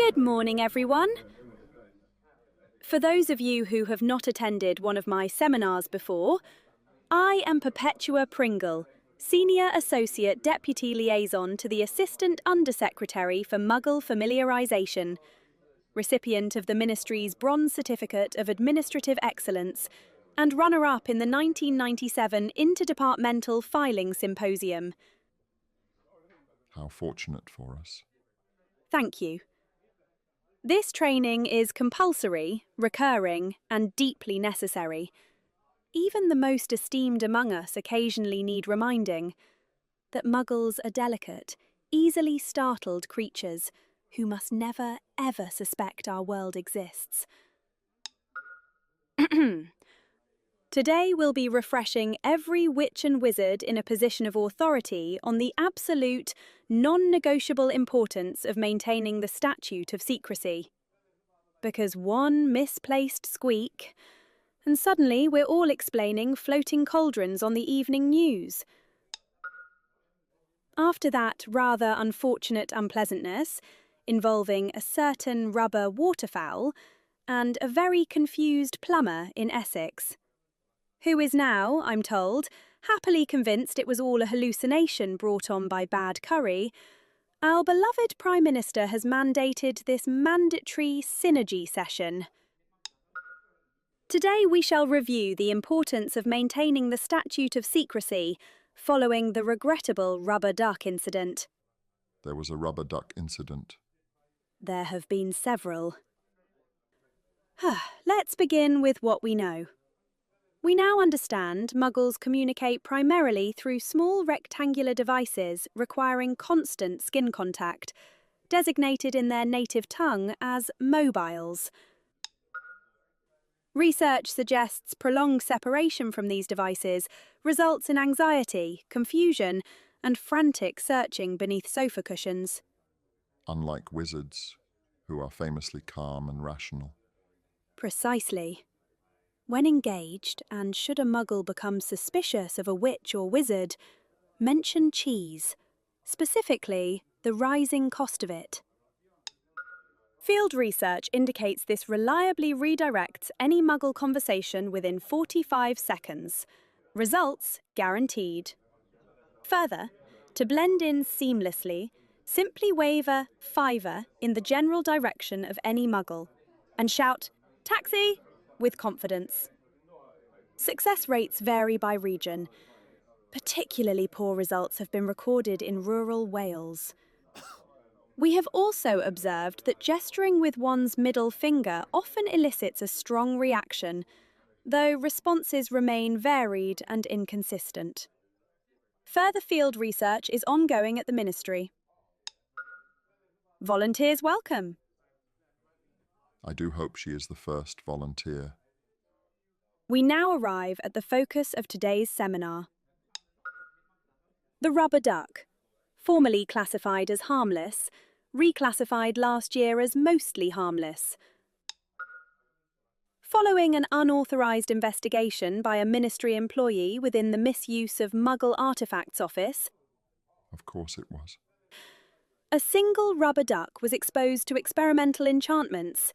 Good morning, everyone. For those of you who have not attended one of my seminars before, I am Perpetua Pringle, Senior Associate Deputy Liaison to the Assistant Undersecretary for Muggle Familiarization, recipient of the Ministry's Bronze Certificate of Administrative Excellence, and runner-up in the 1997 Interdepartmental Filing Symposium. How fortunate for us. Thank you. This training is compulsory, recurring, and deeply necessary. Even the most esteemed among us occasionally need reminding that Muggles are delicate, easily startled creatures who must never, ever suspect our world exists. Today we'll be refreshing every witch and wizard in a position of authority on the absolute, non-negotiable importance of maintaining the Statute of Secrecy. Because one misplaced squeak, and suddenly we're all explaining floating cauldrons on the evening news. After that rather unfortunate unpleasantness, involving a certain rubber waterfowl and a very confused plumber in Essex, who is now, I'm told, happily convinced it was all a hallucination brought on by bad curry, our beloved Prime Minister has mandated this mandatory synergy session. Today we shall review the importance of maintaining the Statute of Secrecy following the regrettable rubber duck incident. There was a rubber duck incident. There have been several. Let's begin with what we know. We now understand Muggles communicate primarily through small rectangular devices requiring constant skin contact, designated in their native tongue as mobiles. Research suggests prolonged separation from these devices results in anxiety, confusion, and frantic searching beneath sofa cushions. Unlike wizards, who are famously calm and rational. Precisely. When engaged, and should a Muggle become suspicious of a witch or wizard, mention cheese, specifically the rising cost of it. Field research indicates this reliably redirects any Muggle conversation within 45 seconds. Results guaranteed. Further, to blend in seamlessly, simply wave a fiver in the general direction of any Muggle and shout, "Taxi!" with confidence. Success rates vary by region. Particularly poor results have been recorded in rural Wales. We have also observed that gesturing with one's middle finger often elicits a strong reaction, though responses remain varied and inconsistent. Further field research is ongoing at the Ministry. Volunteers welcome. I do hope she is the first volunteer. We now arrive at the focus of today's seminar. The rubber duck, formerly classified as harmless, reclassified last year as mostly harmless. Following an unauthorised investigation by a Ministry employee within the Misuse of Muggle Artefacts Office, Of course it was. a single rubber duck was exposed to experimental enchantments.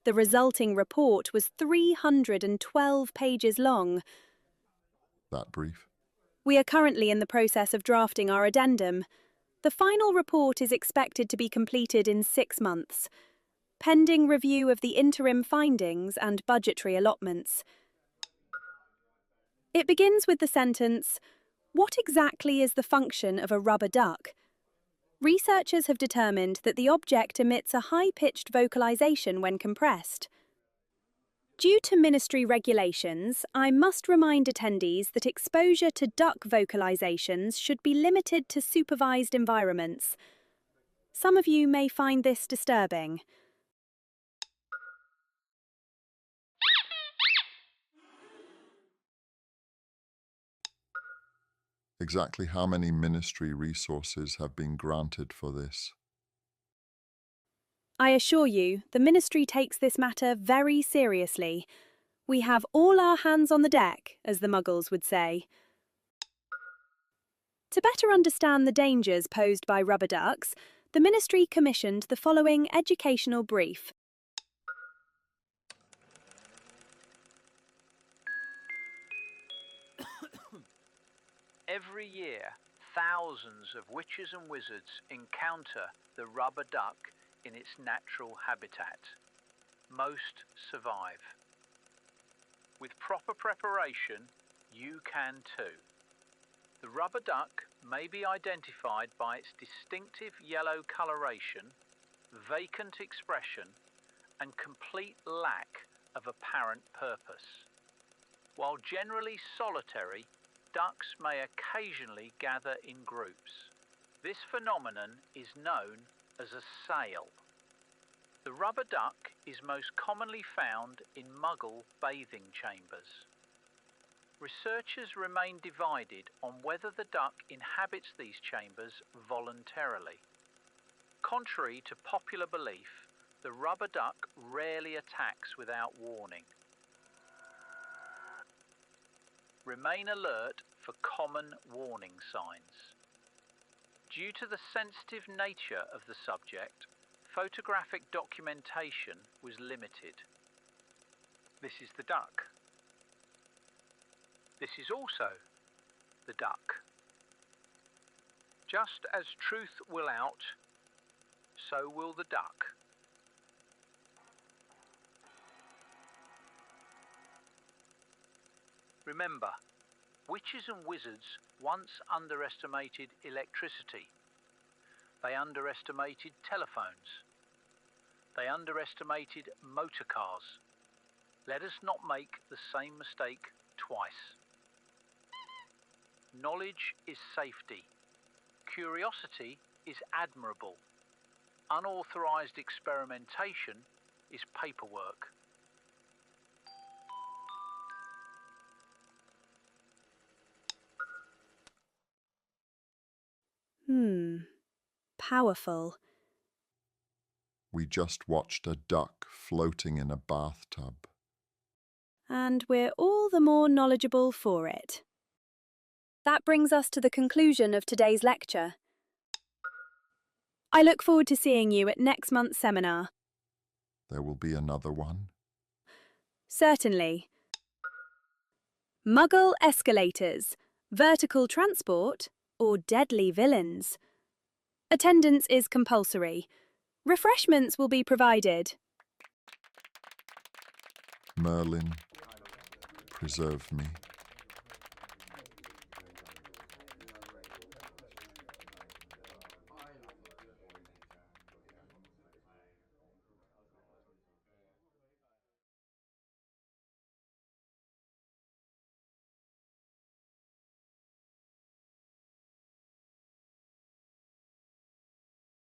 The resulting report was 312 pages long. That brief. We are currently in the process of drafting our addendum. The final report is expected to be completed in 6 months, pending review of the interim findings and budgetary allotments. It begins with the sentence, "What exactly is the function of a rubber duck?" Researchers have determined that the object emits a high-pitched vocalization when compressed. Due to Ministry regulations, I must remind attendees that exposure to duck vocalizations should be limited to supervised environments. Some of you may find this disturbing. Exactly how many Ministry resources have been granted for this? I assure you, the Ministry takes this matter very seriously. We have all our hands on the deck, as the Muggles would say. To better understand the dangers posed by rubber ducks, the Ministry commissioned the following educational brief. Every year, thousands of witches and wizards encounter the rubber duck in its natural habitat. Most survive. With proper preparation, you can too. The rubber duck may be identified by its distinctive yellow coloration, vacant expression, and complete lack of apparent purpose. While generally solitary, ducks may occasionally gather in groups. This phenomenon is known as a sail. The rubber duck is most commonly found in Muggle bathing chambers. Researchers remain divided on whether the duck inhabits these chambers voluntarily. Contrary to popular belief, the rubber duck rarely attacks without warning. Remain alert for common warning signs. Due to the sensitive nature of the subject, photographic documentation was limited. This is the duck. This is also the duck. Just as truth will out, so will the duck. Remember, witches and wizards once underestimated electricity. They underestimated telephones. They underestimated motor cars. Let us not make the same mistake twice. Knowledge is safety. Curiosity is admirable. Unauthorized experimentation is paperwork. Powerful. We just watched a duck floating in a bathtub. And we're all the more knowledgeable for it. That brings us to the conclusion of today's lecture. I look forward to seeing you at next month's seminar. There will be another one. Certainly. Muggle escalators, vertical transport, or deadly villains. Attendance is compulsory. Refreshments will be provided. Merlin, preserve me.